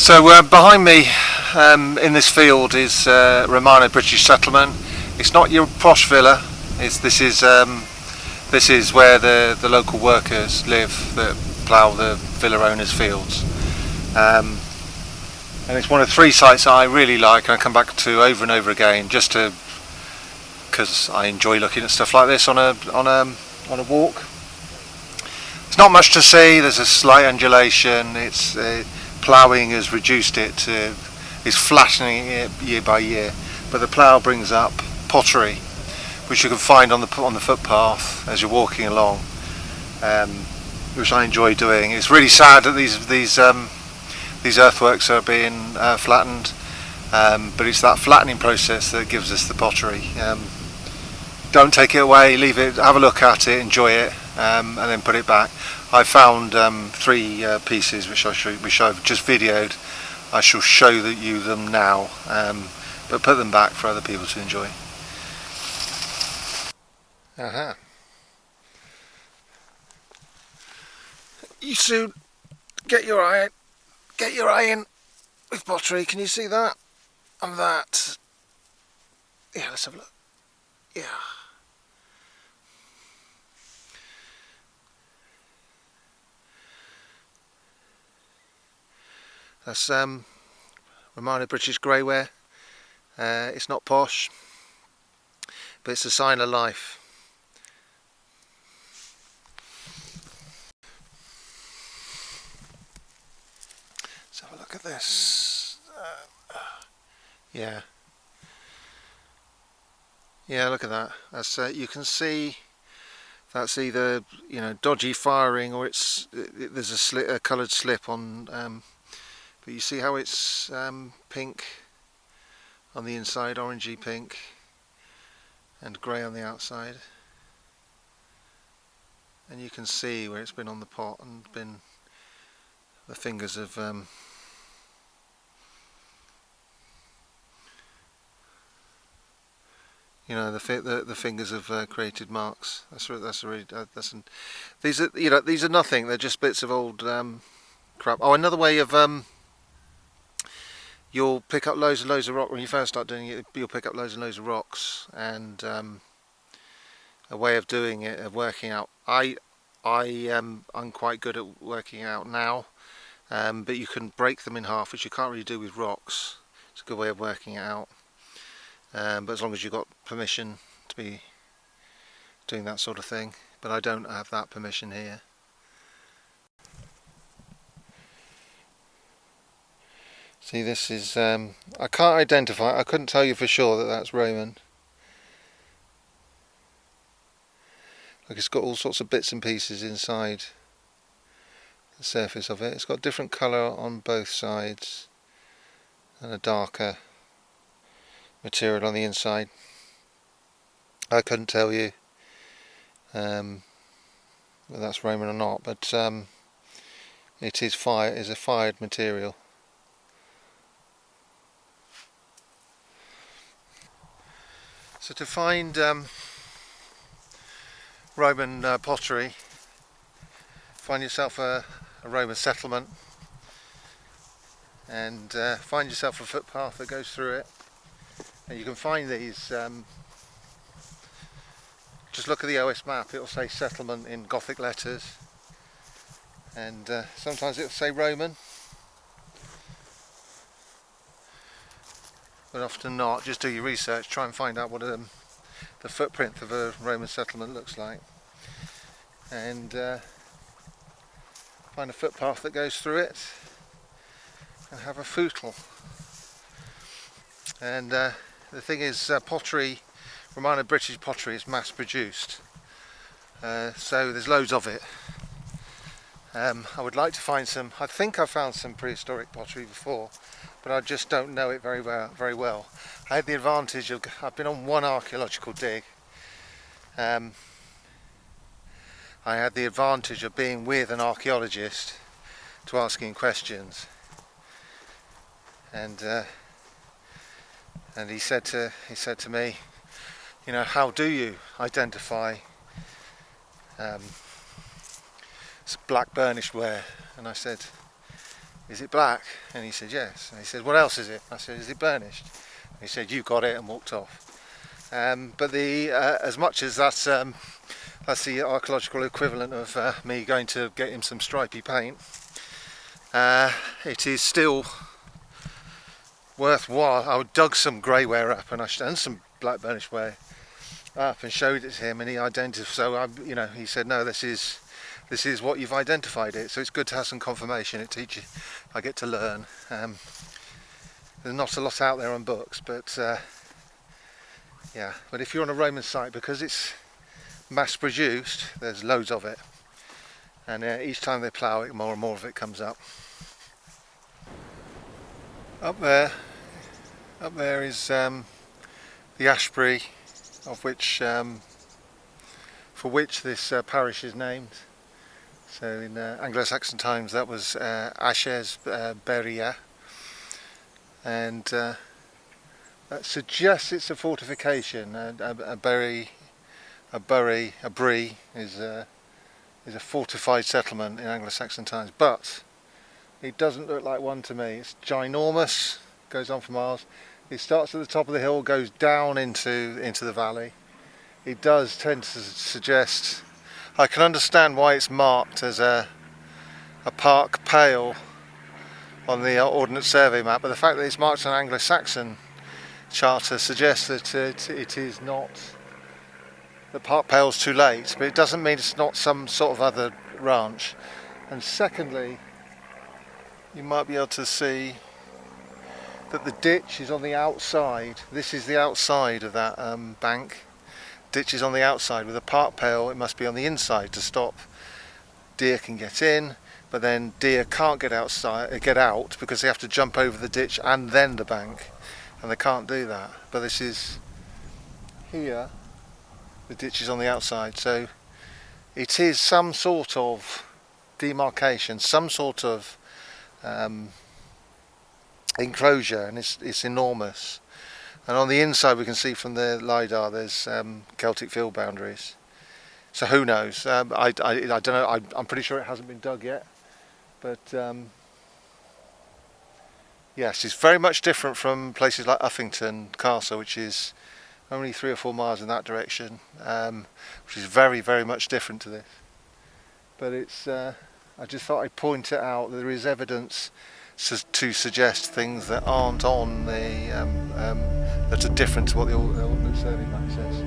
So behind me in this field is Romano British settlement. It's not your posh villa. This is where the local workers live that plough the villa owners' fields. And it's one of 3 sites that I really like, and I come back to over and over again, just because I enjoy looking at stuff like this on a walk. There's not much to see. There's a slight undulation. It's ploughing has reduced it to, it's flattening it year by year, but the plough brings up pottery, which you can find on the footpath as you're walking along, which I enjoy doing. It's really sad that these earthworks are being flattened, but it's that flattening process that gives us the pottery. Don't take it away, leave it, have a look at it, enjoy it, and then put it back. I found 3 pieces which I've just videoed. I shall show you them now, but put them back for other people to enjoy. Aha. You soon get your eye in with pottery. Can you see that? And that. Yeah, let's have a look. Yeah. That's Romano British greyware. It's not posh, but it's a sign of life. Let's have a look at this. Yeah, look at that. That's you can see that's either dodgy firing or there's a coloured slip on. But you see how it's pink on the inside, orangey pink, and grey on the outside. And you can see where it's been on the pot and been the fingers of the fingers have created marks. These are nothing. They're just bits of old crap. Oh, another way of you'll pick up loads and loads of rock when you first start doing it. You'll pick up loads and loads of rocks, and a way of doing it, of working out. I'm quite good at working out now, but you can break them in half, which you can't really do with rocks. It's a good way of working it out, but as long as you've got permission to be doing that sort of thing. But I don't have that permission here. See, this is, I can't identify, I couldn't tell you for sure that that's Roman. Like, it's got all sorts of bits and pieces inside the surface of it. It's got different colour on both sides and a darker material on the inside. I couldn't tell you whether that's Roman or not, but it is a fired material. So to find Roman pottery, find yourself a Roman settlement, and find yourself a footpath that goes through it. And you can find these, just look at the OS map, it'll say settlement in Gothic letters, and sometimes it'll say Roman, but often not. Just do your research, try and find out what the footprint of a Roman settlement looks like, and find a footpath that goes through it and have a footle. And the thing is, pottery, Romano British pottery, is mass produced, so there's loads of it. I would like to find some. I think I found some prehistoric pottery before, but I just don't know it very well. I had the advantage of, I've been on one archaeological dig. I had the advantage of being with an archaeologist to asking questions, and he said to me, how do you identify black burnished ware? And I said, is it black? And he said, yes. And he said, what else is it? I said, is it burnished? And he said, you got it, and walked off. But as much as that's the archaeological equivalent of me going to get him some stripy paint, it is still worthwhile. I dug some greyware up and some black burnished ware up and showed it to him, and he identified. So he said, no, this is what you've identified it. So it's good to have some confirmation. It teaches. I get to learn. There's not a lot out there on books, but yeah. But if you're on a Roman site, because it's mass produced, there's loads of it, and each time they plough it, more and more of it comes up. Up there is the Ashbury, of which for which this parish is named. So in Anglo-Saxon times that was Ashes Beria, and that suggests it's a fortification. A bury is a fortified settlement in Anglo-Saxon times, but it doesn't look like one to me. It's ginormous, goes on for miles. It starts at the top of the hill, goes down into the valley. It does tend to suggest. I can understand why it's marked as a park pale on the Ordnance Survey map, but the fact that it's marked on an Anglo-Saxon charter suggests that it is not. The park pale's too late, but it doesn't mean it's not some sort of other ranch. And secondly, you might be able to see that the ditch is on the outside. This is the outside of that bank. Ditch is on the outside. With a park pale, it must be on the inside to stop. Deer can get in, but then deer can't get out because they have to jump over the ditch and then the bank, and they can't do that. But this is here. The ditch is on the outside, so it is some sort of demarcation, some sort of enclosure, and it's enormous. And on the inside we can see from the LiDAR there's Celtic field boundaries. So who knows? I don't know. I'm pretty sure it hasn't been dug yet. But yes, it's very much different from places like Uffington Castle, which is only 3 or 4 miles in that direction, which is very, very much different to this. But it's. I just thought I'd point it out. There is evidence to suggest things that aren't on the that are different to what the Ordnance Survey map says.